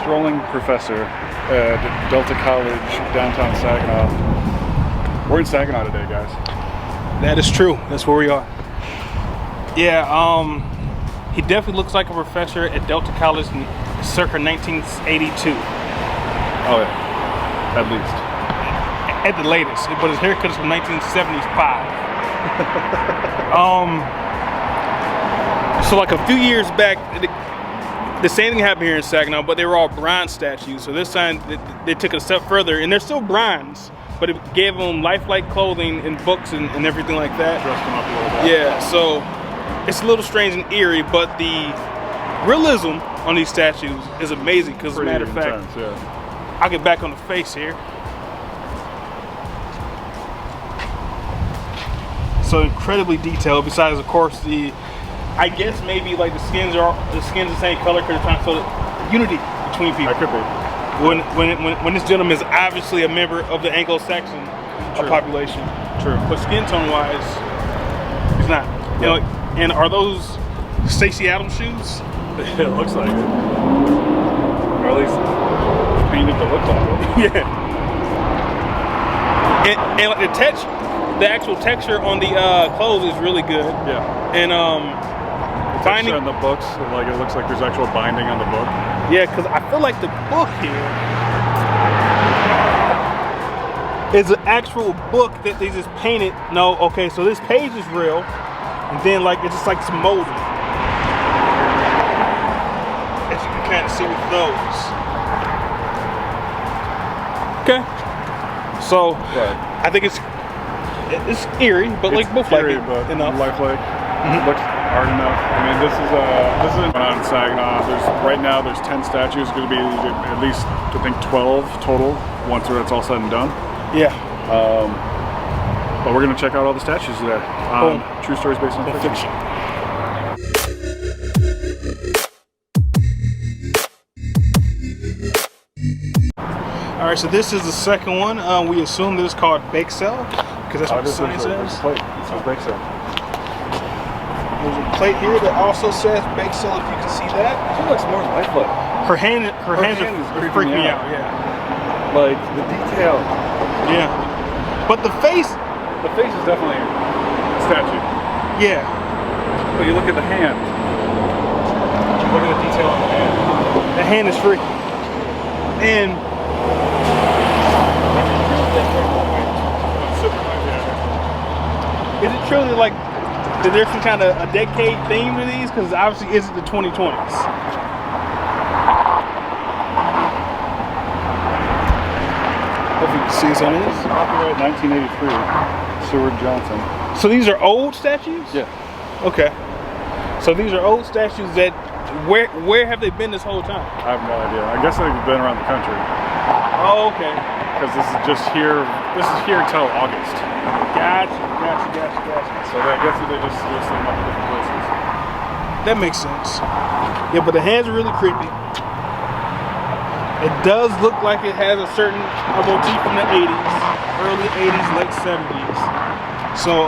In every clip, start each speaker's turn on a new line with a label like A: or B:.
A: strolling professor at Delta College, downtown Saginaw. We're in Saginaw today, guys.
B: That is true. That's where we are. Yeah, he definitely looks like a professor at Delta College in circa 1982.
A: Oh yeah, at least.
B: At the latest, but his haircut is from 1975. So like a few years back, the same thing happened here in Saginaw, but they were all bronze statues. So this time they took it a step further, and they're still bronze, but it gave them lifelike clothing and books and everything like that.
A: Dressed them up a little bit.
B: Yeah, so it's a little strange and eerie, but the realism on these statues is amazing. Because as a matter of fact,
A: yeah.
B: I'll get back on the face here. So incredibly detailed. Besides, of course, I guess maybe like the skins the same color because they're trying to show the unity between people.
A: That could be.
B: When this gentleman is obviously a member of the Anglo-Saxon population.
A: True.
B: But skin tone wise, he's not. You know, and are those Stacey Adams shoes?
A: It looks like it. Or at least painted to look like it.
B: Yeah. And like the actual texture on the clothes is really good.
A: Yeah.
B: And
A: the texture on the books, like it looks like there's actual binding on the book.
B: Yeah, because I feel like the book here is an actual book that they just painted. No, okay, so this page is real, and then like it's just like some molding, as you can kind of see with those. Okay, so I think it's eerie, but like both
A: eerie,
B: like
A: but
B: enough.
A: Lifelike. Looks hard enough. I mean, this is on Saginaw. Right now there's 10 statues. Going to be at least I think 12 total once it's all said and done.
B: Yeah.
A: But we're going to check out all the statues there. True stories based on fiction.
B: All right, so this is the second one. We assume that it's called Bake Sale because that's what the sign says.
A: It says Bake Sale.
B: There's a plate here that also says Bake Sale, if you can see that.
A: She looks more lifelike.
B: Her hands are freaking me out. Yeah.
A: Like the detail.
B: Yeah. But the face
A: is definitely a statue.
B: Yeah.
A: But you look at the hand. Look at the detail on the hand.
B: The hand is freaky. And is it truly like that there's some kind of a decade theme to these? Because obviously is it the 2020s? Hope you can see some of this.
A: Copyright 1983, Seward Johnson.
B: So these are old statues?
A: Yeah.
B: Okay. So these are old statues that, where have they been this whole time?
A: I have no idea. I guess they've been around the country.
B: Oh, okay.
A: Because this is just here. This is here until August.
B: Gotcha.
A: So I guess they just list them up in different places.
B: That makes sense. Yeah, but the hands are really creepy. It does look like it has a certain motif from the 80s, early 80s, late 70s. So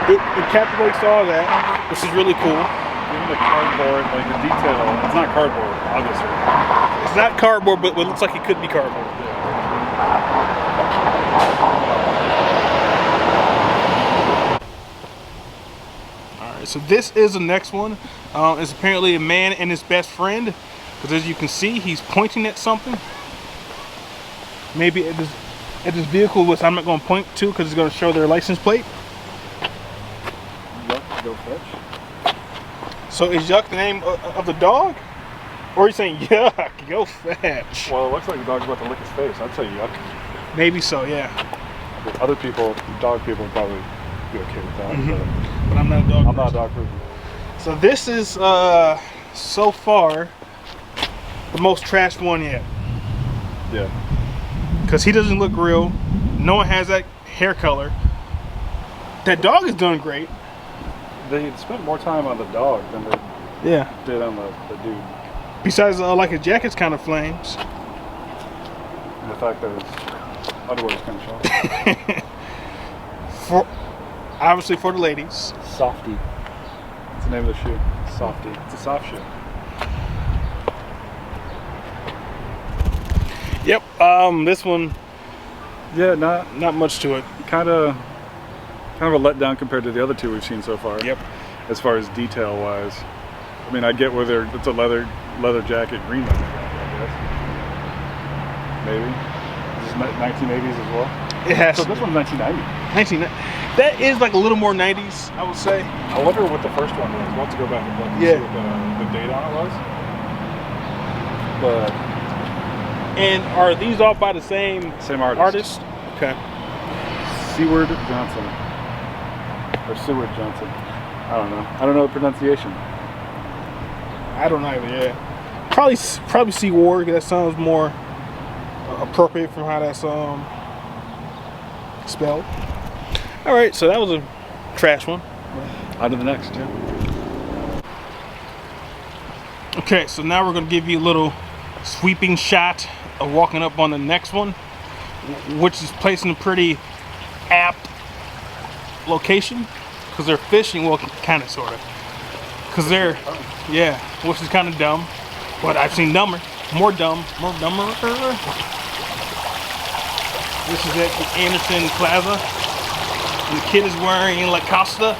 B: it captivates all that, which is really cool.
A: Even the cardboard, like the detail, it's not cardboard, obviously.
B: It's not cardboard, but it looks like it could be cardboard. Alright, so this is the next one. It's apparently a man and his best friend. Because as you can see, he's pointing at something. Maybe at this vehicle, which I'm not going to point to because it's going to show their license plate.
A: Yuck, go fetch.
B: So is Yuck the name of the dog? Or are you saying Yuck, go fetch?
A: Well, it looks like the dog's about to lick his face. I'd say Yuck.
B: Maybe so, yeah.
A: But other people, dog people, would probably be okay with that.
B: But I'm not a dog.
A: I'm not a dog person.
B: So this is so far the most trashed one yet.
A: Yeah.
B: Because he doesn't look real. No one has that hair color. That dog is done great.
A: They spent more time on the dog than they did on the dude.
B: Besides, like his jacket's kind of flames.
A: And the fact that his underwear is kind of short.
B: Obviously for the ladies.
A: Softy. That's the name of the shoe. Softy. It's a soft shoe.
B: Yep. This one,
A: Yeah, not
B: not much to it.
A: kind of a letdown compared to the other two we've seen so far.
B: Yep.
A: As far as detail wise, I mean, I get where it's a leather jacket, green leather jacket, I guess. Maybe. This is 1980s as well.
B: It has.
A: So this one's 1990.
B: 19. That is like a little more 90s, I would say.
A: I wonder what the first one was. We'll have to go back and look and
B: Yeah.
A: see what the date on it was. But
B: And are these all by the same
A: artist.
B: Okay.
A: Seward Johnson. Or Seward Johnson. I don't know the pronunciation.
B: I don't know. Yeah. Probably Seward. That sounds more appropriate from how that's spelled. All right. So that was a trash one.
A: On to the next. Yeah.
B: Okay. So now we're gonna give you a little sweeping shot of walking up on the next one, which is placed in a pretty apt location because they're fishing. Well, kind of, sort of, because they're, yeah, which is kind of dumb, but I've seen dumber, more dumber. This is at the Anderson Plaza, and the kid is wearing La Costa,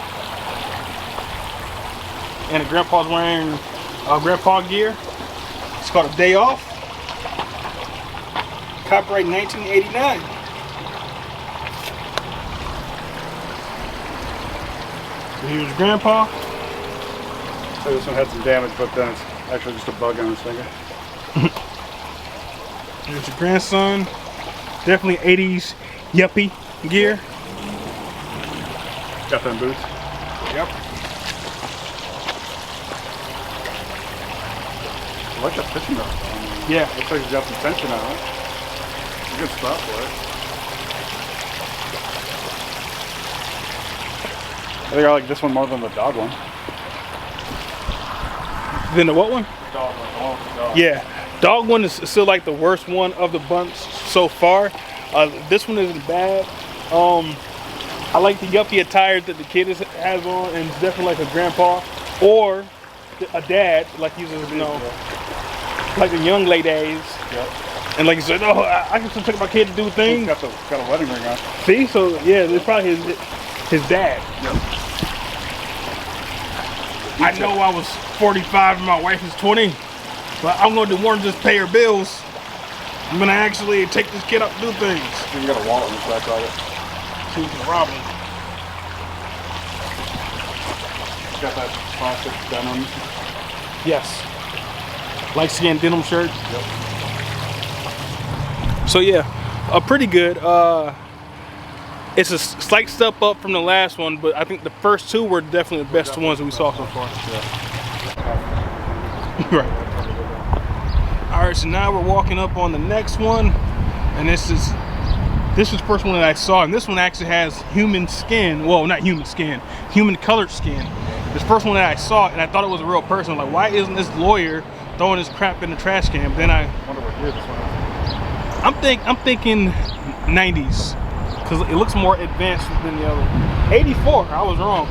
B: and the grandpa's wearing grandpa gear. It's called A Day Off. Copyright 1989. Here's grandpa.
A: So this one had some damage, but then it's actually just a bug on his finger.
B: Here's your grandson. Definitely 80s yuppie gear.
A: Got them boots.
B: Yep.
A: I like that fishing rod.
B: Yeah.
A: Looks like he's got some tension on it. It's a good spot for it. I think I like this one more than the dog one.
B: Then the what one?
A: Dog one. The one with the dog.
B: Yeah. Dog one is still like the worst one of the bunch so far. This one isn't bad. I like the yuppie attire that the kid has on, and it's definitely like a grandpa or a dad, like he's, you know, like the young ladies.
A: Yep.
B: And like he said, oh, I can still take my kid to do
A: He's
B: things.
A: got a wedding ring on.
B: See, so yeah, it's probably his dad.
A: Yep.
B: I know I was 45 and my wife is 20, but I'm going to do more than just pay her bills. I'm going to actually take this kid out to do things.
A: You got a wallet in the back of it.
B: So we can rob him.
A: Got that plastic denim.
B: Yes. Light skin denim shirt.
A: Yep.
B: So yeah, pretty good. It's a slight step up from the last one, but I think the first two were definitely the best ones that we saw so far.
A: Yeah.
B: Right. All right, so now we're walking up on the next one, and this was the first one that I saw, and this one actually has human skin. Well, not human skin, human colored skin. This first one that I saw, and I thought it was a real person. Like, why isn't this lawyer throwing this crap in the trash can? But then I
A: Wonder what year this one is.
B: I'm thinking 90s, because it looks more advanced than the other. 84, I was wrong.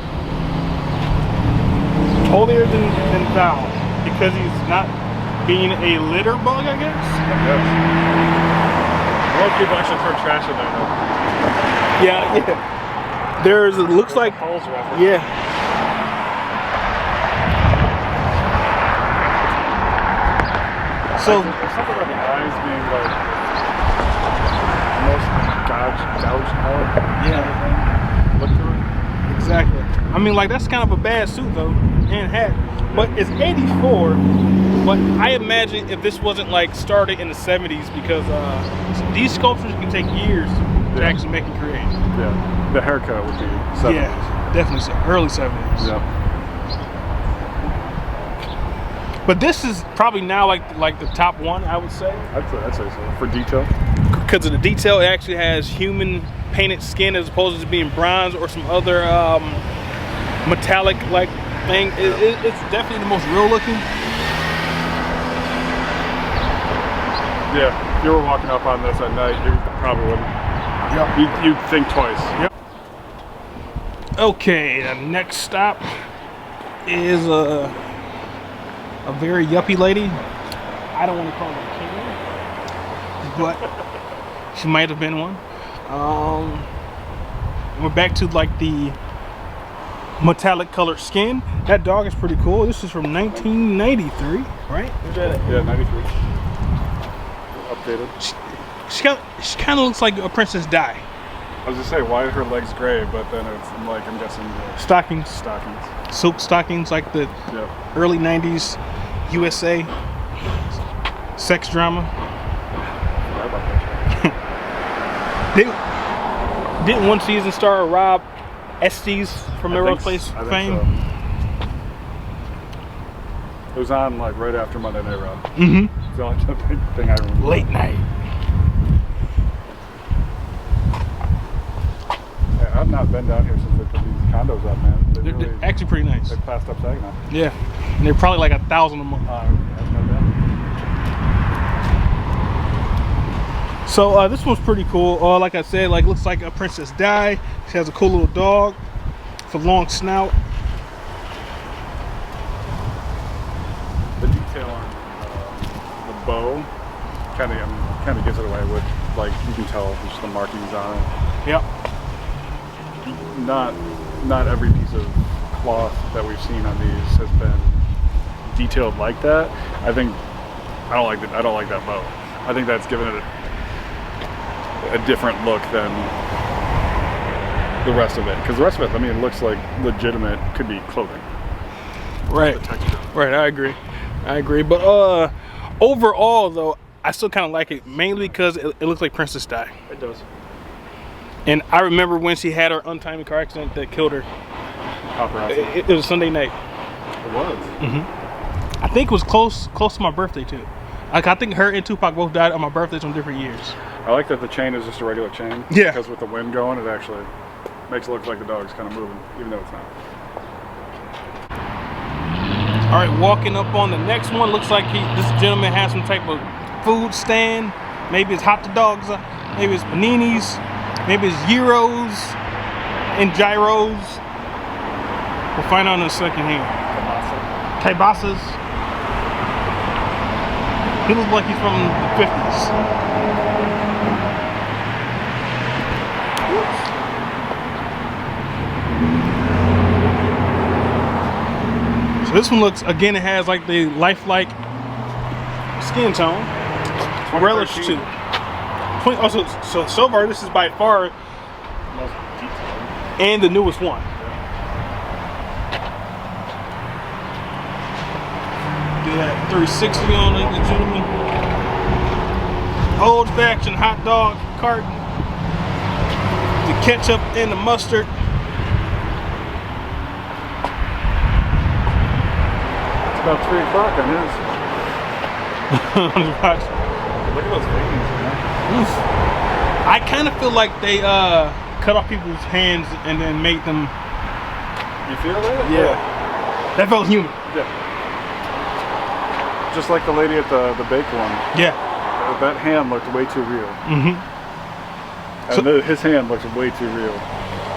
B: Holier than thou, because he's not being a litter bug, I guess.
A: Yes. Most people actually throw trash in there though.
B: Yeah. It looks like,
A: Holes around it.
B: yeah. So
A: There's something about the eyes being like almost gouged out.
B: yeah,
A: Look through it.
B: exactly. I mean, like, that's kind of a bad suit though, and hat. But it's 84. But I imagine if this wasn't like started in the 70s, because these sculptures can take years to actually make and create.
A: Yeah. The haircut would be 70s.
B: Yeah, definitely so. Early 70s.
A: Yeah.
B: But this is probably now like the top one, I would say.
A: I'd say so. For detail.
B: Because of the detail, it actually has human painted skin as opposed to being bronze or some other metallic like thing. It's definitely the most real looking.
A: Yeah. If you were walking up on this at night, you probably wouldn't.
B: Yep.
A: You'd think twice.
B: Yep. Okay, the next stop is a very yuppie lady. I don't want to call her a king. but she might have been one. We're back to like the metallic colored skin. That dog is pretty cool. This is from 1993, right?
A: Yeah, 93. Updated.
B: She kind of looks like a Princess Di.
A: I was just say, why are her legs gray? But then it's like, I'm guessing
B: Stockings.
A: stockings.
B: Silk stockings, like the early 90s USA sex drama.
A: Forgot about that.
B: Didn't one season star Rob Estes from Melrose Place fame?
A: So. It was on like right after Monday Night Raw.
B: Mm-hmm.
A: It's the only thing I remember.
B: Late night.
A: Yeah, I've not been down here since they put these condos up, man.
B: They're actually pretty nice.
A: They passed up Saginaw.
B: Yeah, and they're probably like 1,000 a month. So this one's pretty cool. Like I said, like looks like a Princess Di. She has a cool little dog with a long snout.
A: The detail on the bow kind of gives it away with, like, you can tell just the markings on it.
B: Yep.
A: Not every piece of cloth that we've seen on these has been detailed like that. I don't like that bow. I think that's given it a different look than the rest of it, because the rest of it, I mean, it looks like legitimate, could be clothing.
B: Right. Right. I agree. But overall, though, I still kind of like it, mainly because it looks like Princess Di.
A: It does.
B: And I remember when she had her untimely car accident that killed her. It was a Sunday night.
A: It was.
B: Mm-hmm. I think it was close to my birthday too. Like, I think her and Tupac both died on my birthdays on different years.
A: I like that the chain is just a regular chain.
B: Yeah.
A: Because with the wind going, it actually makes it look like the dog's kind of moving, even though it's not.
B: All right, walking up on the next one. Looks like this gentleman has some type of food stand. Maybe it's hot dogs, maybe it's paninis, maybe it's gyros and gyros. We'll find out in a second here. Kielbasa's. He looks like he's from the 50s. So this one looks, again, it has like the lifelike skin tone. Relish too. So far, this is by far
A: Most detailed.
B: and the newest one. Do that 360 on it, the gentleman. Old fashioned hot dog cart. The ketchup and the mustard.
A: It's about 3 o'clock on his. Look at those veins, man.
B: Oof. I kind of feel like they cut off people's hands and then made them.
A: You feel that?
B: Yeah. That felt human.
A: Yeah. Just like the lady at the bake one.
B: Yeah.
A: That hand looked way too real.
B: Mm-hmm.
A: And his hand looks way too real.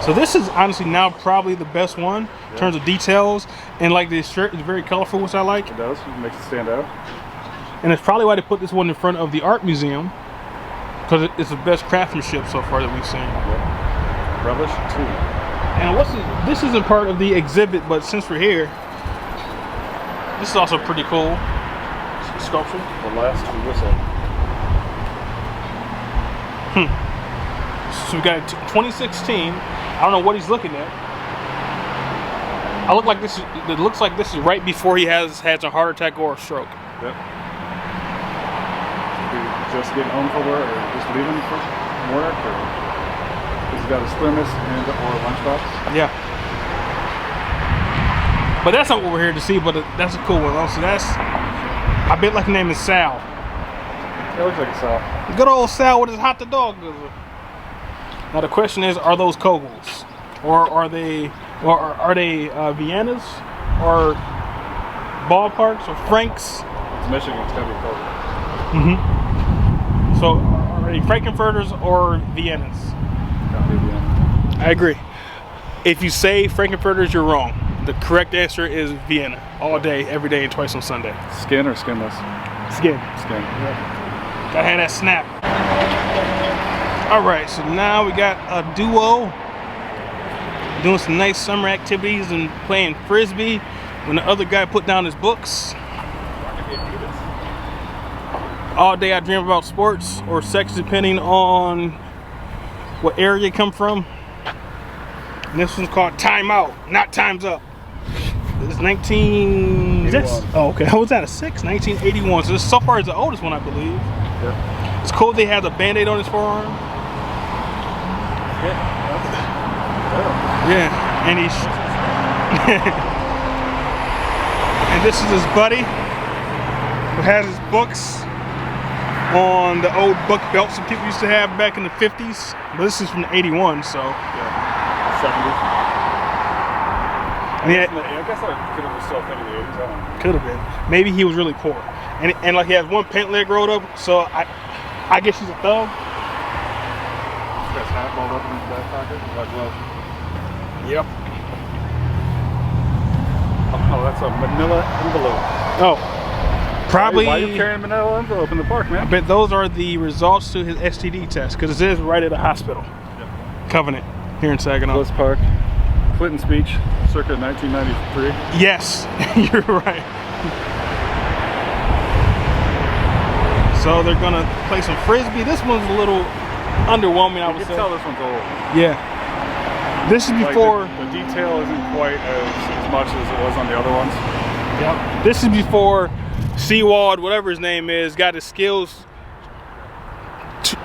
B: So this is honestly now probably the best one in terms of details, and like this shirt is very colorful, which I like.
A: It does. It makes it stand out.
B: And it's probably why they put this one in front of the art museum, because it's the best craftsmanship so far that we've seen.
A: Yep. Relish 2.
B: And this isn't part of the exhibit, but since we're here, this is also pretty cool sculpture.
A: The last whistle.
B: So we got 2016. I don't know what he's looking at. It looks like this is right before he has had a heart attack or a stroke.
A: Yep. Just getting home from work, or just leaving for work, or he's got his thermos and or a lunchbox.
B: Yeah. But that's not what we're here to see. But that's a cool one. Also, I bet like the name is Sal.
A: It looks like a Sal.
B: Good old Sal with his hot dog. Now the question is, are those Kogels, or are they Viennas, or ballparks, or Franks?
A: It's Michigan. It's gotta be cold.
B: Mm-hmm. So are they Frankenfurters or Viennas?
A: Gotta be Vienna.
B: I agree. If you say Frankenfurters, you're wrong. The correct answer is Vienna. All day, every day, and twice on Sunday.
A: Skin or skinless?
B: Skin.
A: Skin.
B: Gotta have that snap. All right, so now we got a duo doing some nice summer activities and playing frisbee when the other guy put down his books. All day I dream about sports or sex, depending on what area you come from. And this one's called Time Out, not Time's Up. It's 19... Oh, okay. How was that? A 6? 1981. So this so far is the oldest one, I believe.
A: Yeah.
B: It's cool they have a band-aid on his forearm. Yeah. And he's... and this is his buddy who has his books on the old book belts that people used to have back in the 50s. But this is from 81, so...
A: Yeah. 70s.
B: Yeah.
A: I guess I could have still fit in the 80s. I don't know.
B: Could have been. Maybe he was really poor. And like he has one pant leg rolled up, so I guess he's a thug.
A: He's got his hat rolled up in his back pocket. Like glove.
B: Yep.
A: Oh, that's a manila envelope.
B: Oh. Probably.
A: Why are you carrying a manila envelope in the park, man?
B: I bet those are the results to his STD test, because it is right at the hospital.
A: Yep.
B: Covenant, here in Saginaw.
A: Bliss Park. Clinton speech, circa 1993.
B: Yes, you're right. So they're gonna play some frisbee. This one's a little underwhelming, I would say.
A: You can tell this one's old.
B: Yeah. This is before...
A: Like the detail isn't quite as much as it was on the other ones.
B: Yep. This is before Seward, whatever his name is, got his skills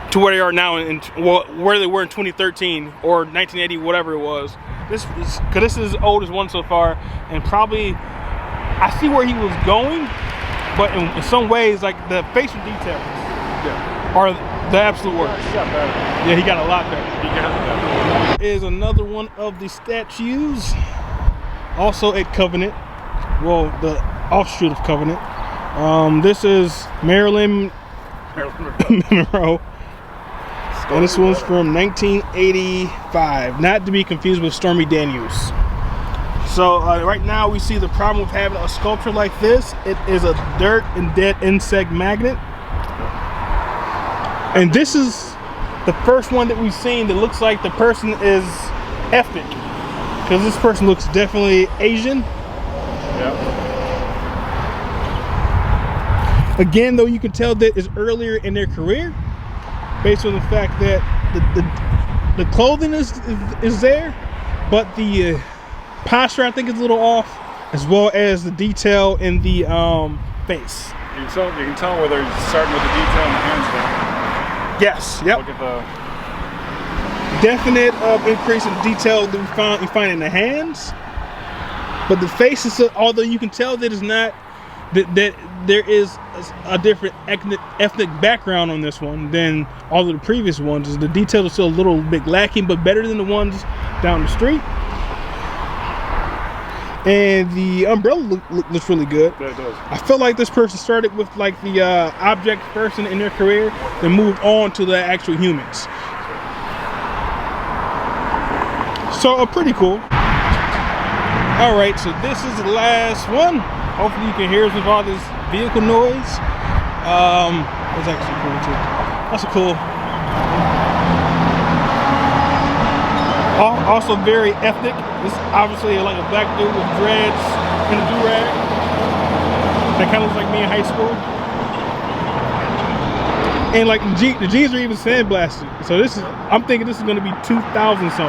B: to where they are now, and where they were in 2013 or 1980, whatever it was. This is his oldest one so far, and probably I see where he was going, but in some ways, like the facial details are the absolute worst.
A: He got better.
B: Yeah, he got a lot better.
A: He got better.
B: Is another one of the statues, also at Covenant. Well, the offshoot of Covenant. This is Marilyn Monroe. And this one's from 1985, not to be confused with Stormy Daniels. So right now we see the problem with having a sculpture like this. It is a dirt and dead insect magnet. And this is the first one that we've seen that looks like the person is ethnic. Because this person looks definitely Asian.
A: Yeah.
B: Again, though, you can tell that it's earlier in their career, based on the fact that the clothing is there, but the posture I think is a little off, as well as the detail in the face.
A: You can tell where they're starting with the detail in the hands there.
B: Yes. Yep.
A: Look at the
B: definite increase in detail that we find in the hands, but the face is, although you can tell that it's not that there is a different ethnic background on this one than all of the previous ones. The details are still a little bit lacking, but better than the ones down the street. And the umbrella looks really good.
A: Yeah, it does.
B: I feel like this person started with like the object first in their career, then moved on to the actual humans. So pretty cool. All right, so this is the last one. Hopefully you can hear us with all this vehicle noise. That's actually cool too. That's a cool. Also very ethnic. This is obviously like a black dude with dreads and a do-rag. That kind of looks like me in high school. And like the jeans are even sandblasted. So this is, I'm thinking this is going to be 2000 something.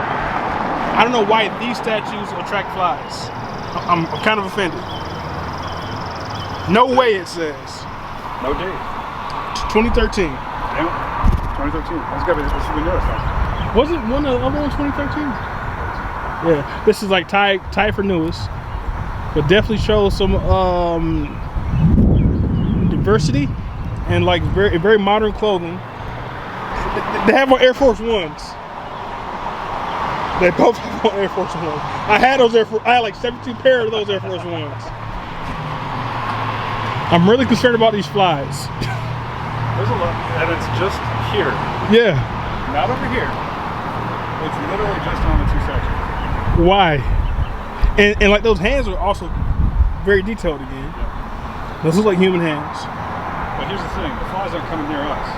B: I don't know why these statues attract flies. I'm kind of offended. No way, it says.
A: No date.
B: 2013.
A: Damn. 2013. That's gotta be, this is the newest one.
B: Wasn't one of the other ones 2013? Yeah, this is like tied for newest, but definitely shows some diversity and like very modern clothing. They have on Air Force Ones. They both have on Air Force Ones. I had like 72 pairs of those Air Force Ones. I'm really concerned about these flies.
A: There's a lot, and it's just here.
B: Yeah.
A: Not over here. It's literally just on the two sections.
B: Why? And like those hands are also very detailed again.
A: Yeah.
B: Those look like human hands.
A: But here's the thing, the flies aren't coming near us.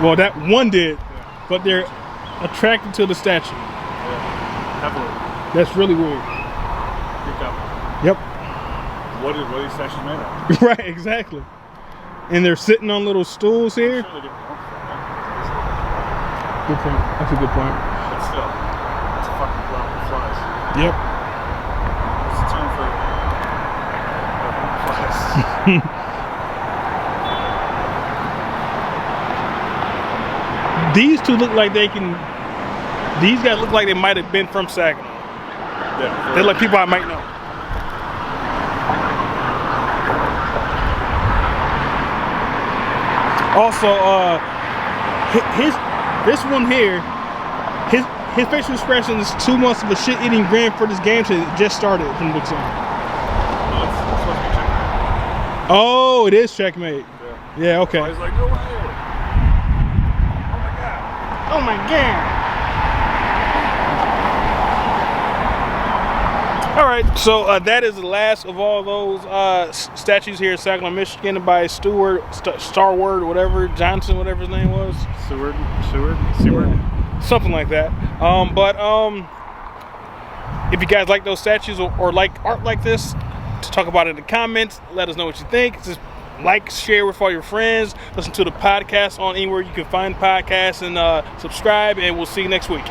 B: Well, that one did,
A: Yeah.
B: but they're attracted to the statue.
A: Yeah. Heavily.
B: That's really weird.
A: Pick up.
B: Yep.
A: What are these statues made of?
B: Right, exactly. And they're sitting on little stools here.
A: Sure they get warm from it.
B: Good point. That's a good point.
A: But still, it's a fucking cloud of flies.
B: Yep.
A: What's the term for flies?
B: These two look like they can. These guys look like they might have been from Saginaw.
A: Yeah.
B: They're like people I might know. Also, this one here, his facial expression is 2 months of a shit-eating grin for this game to just started from the looks on.
A: No, it's supposed to be checkmate.
B: Oh, it is checkmate.
A: Yeah.
B: Yeah, okay.
A: He's like, no way. Oh my god.
B: Oh my god. All right, so that is the last of all those statues here in Saginaw, Michigan by Seward whatever, Johnson, whatever his name was.
A: Seward?
B: Yeah, something like that. If you guys like those statues or like art like this, to talk about it in the comments, let us know what you think. Just like, share with all your friends, listen to the podcast on anywhere you can find podcasts, and subscribe, and we'll see you next week.